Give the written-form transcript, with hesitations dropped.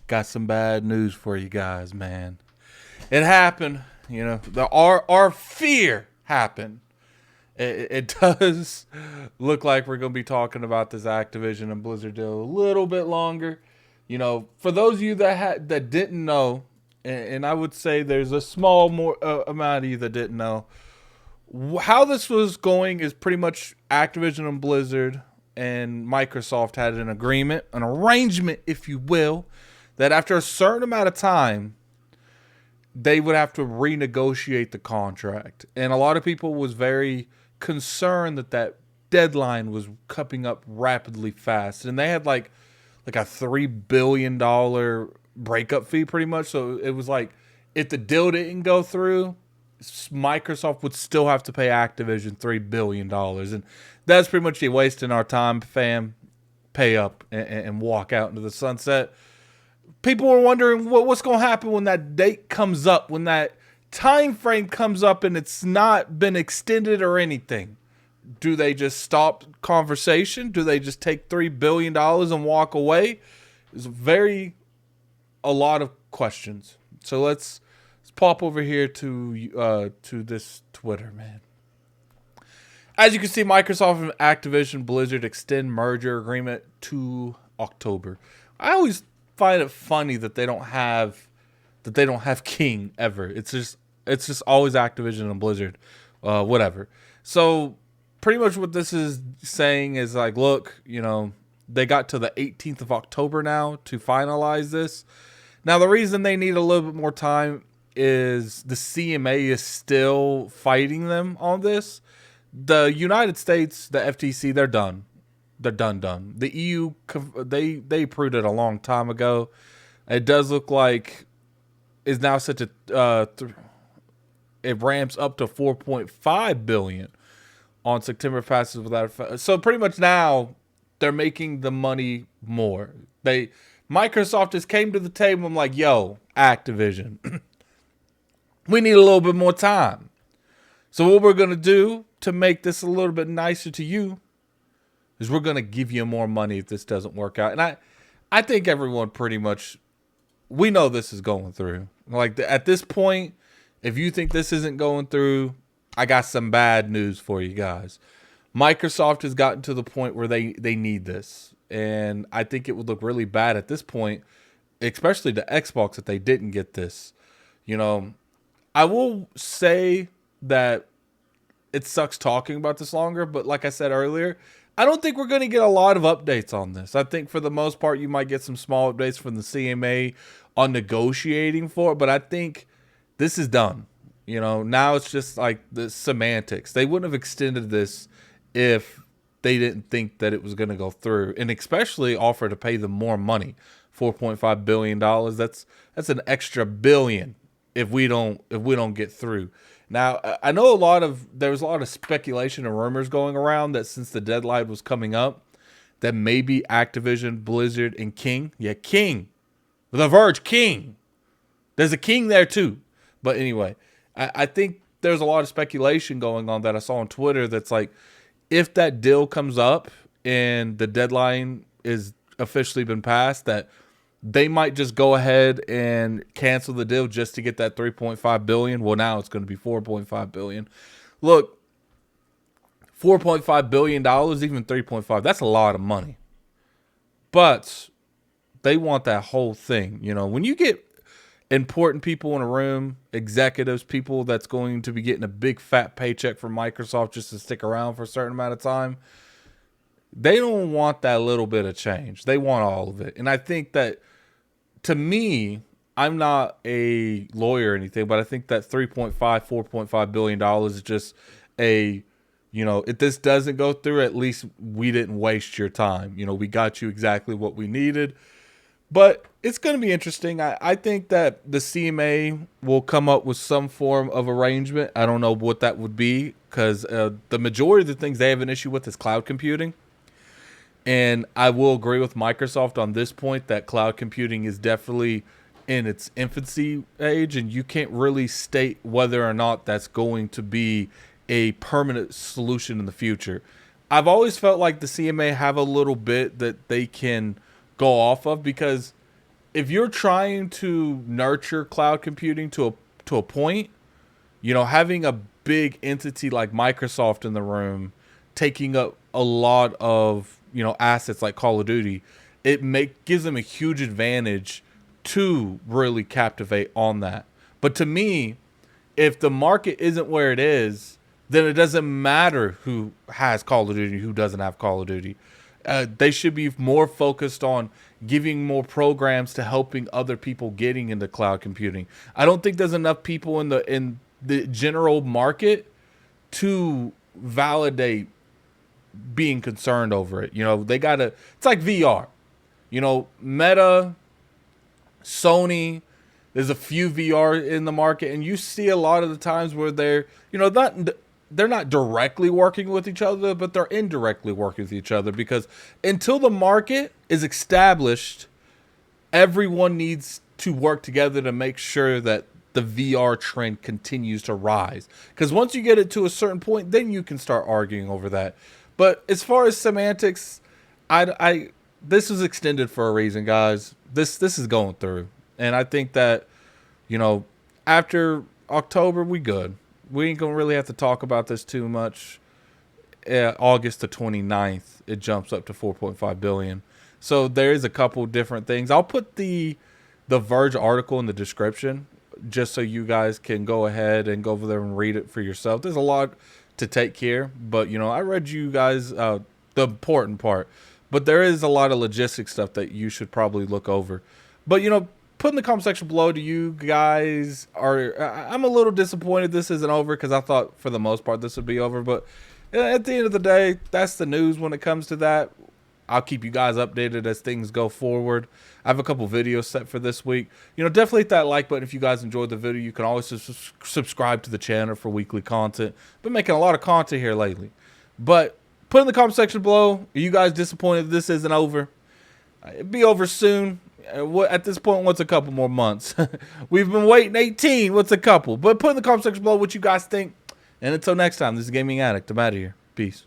Got some bad news for you guys, man. It happened. You know, our fear happened. It does look like we're going to be talking about this Activision and Blizzard deal a little bit longer. You know, for those of you that didn't know, and I would say there's a small more amount of you that didn't know, how this was going is pretty much Activision and Blizzard and Microsoft had an agreement, an arrangement, if you will, that after a certain amount of time, they would have to renegotiate the contract. And a lot of people was very concerned that deadline was coming up rapidly fast. And they had like a $3 billion breakup fee pretty much. So it was like, if the deal didn't go through, Microsoft would still have to pay Activision $3 billion. And that's pretty much you wasting our time, fam. Pay up and walk out into the sunset. People were wondering what's going to happen when that date comes up, when that time frame comes up and it's not been extended or anything. Do they just stop conversation? Do they just take $3 billion and walk away? There's a lot of questions. So let's pop over here to this Twitter, man. As you can see, Microsoft and Activision Blizzard extend merger agreement to October. I always find it funny that they don't have King ever. It's just always Activision and Blizzard, whatever. So pretty much what this is saying is like, look, you know, they got to the 18th of October now to finalize this. Now the reason they need a little bit more time is the CMA is still fighting them on this. The United States, the FTC, they're done. They're done. The EU, they approved it a long time ago. It does look like it's now set to it ramps up to 4.5 billion on September passes without effect. So pretty much now they're making the money more. Microsoft just came to the table. I'm like, yo, Activision, we need a little bit more time. So what we're gonna do to make this a little bit nicer to you is we're going to give you more money if this doesn't work out. And I think everyone pretty much, we know this is going through. Like at this point, if you think this isn't going through, I got some bad news for you guys. Microsoft has gotten to the point where they need this. And I think it would look really bad at this point, especially to Xbox, if they didn't get this. You know, I will say that it sucks talking about this longer, but like I said earlier, I don't think we're going to get a lot of updates on this. I think for the most part, you might get some small updates from the CMA on negotiating for it, but I think this is done. You know, now it's just like the semantics. They wouldn't have extended this if they didn't think that it was going to go through, and especially offer to pay them more money, $4.5 billion. That's an extra billion if we don't get through. Now, I know there was a lot of speculation and rumors going around that since the deadline was coming up, that maybe Activision, Blizzard, and King. Yeah, King. The Verge, King. There's a King there too. But anyway, I think there's a lot of speculation going on that I saw on Twitter that's like, if that deal comes up and the deadline is officially been passed, that they might just go ahead and cancel the deal just to get that 3.5 billion. Well, now it's going to be 4.5 billion. Look, $4.5 billion, even 3.5, that's a lot of money. But they want that whole thing. You know, when you get important people in a room, executives, people that's going to be getting a big fat paycheck from Microsoft just to stick around for a certain amount of time, they don't want that little bit of change. They want all of it. And I think that, to me, I'm not a lawyer or anything, but I think that $4.5 billion is just a, you know, if this doesn't go through, at least we didn't waste your time. You know, we got you exactly what we needed. But it's going to be interesting. I think that the CMA will come up with some form of arrangement. I don't know what that would be, because the majority of the things they have an issue with is cloud computing. And I will agree with Microsoft on this point that cloud computing is definitely in its infancy age, and you can't really state whether or not that's going to be a permanent solution in the future. I've always felt like the CMA have a little bit that they can go off of, because if you're trying to nurture cloud computing to a point, you know, having a big entity like Microsoft in the room, taking up a lot of, you know, assets like Call of Duty, gives them a huge advantage to really captivate on that. But to me, if the market isn't where it is, then it doesn't matter who has Call of Duty, who doesn't have Call of Duty. They should be more focused on giving more programs to helping other people getting into cloud computing. I don't think there's enough people in the general market to validate being concerned over it. You know, they gotta. It's like VR. You know, Meta, Sony. There's a few VR in the market, and you see a lot of the times where they're, you know, they're not directly working with each other, but they're indirectly working with each other, because until the market is established, everyone needs to work together to make sure that the VR trend continues to rise. Because once you get it to a certain point, then you can start arguing over that. But as far as semantics, I this was extended for a reason, guys. This is going through. And I think that, you know, after October, we good. We ain't going to really have to talk about this too much. August the 29th, it jumps up to 4.5 billion. So there is a couple different things. I'll put the Verge article in the description just so you guys can go ahead and go over there and read it for yourself. There's a lot to take here, but, you know, I read you guys the important part. But there is a lot of logistics stuff that you should probably look over. But, you know, put in the comment section below, do you guys I'm a little disappointed this isn't over, because I thought for the most part this would be over. But at the end of the day, that's the news when it comes to that. I'll keep you guys updated as things go forward. I have a couple videos set for this week. You know, definitely hit that like button if you guys enjoyed the video. You can always subscribe to the channel for weekly content. Been making a lot of content here lately. But put in the comment section below, are you guys disappointed this isn't over? It'll be over soon. At this point, what's a couple more months? We've been waiting 18. What's a couple? But put in the comment section below what you guys think. And until next time, this is Gaming Addict. I'm out of here. Peace.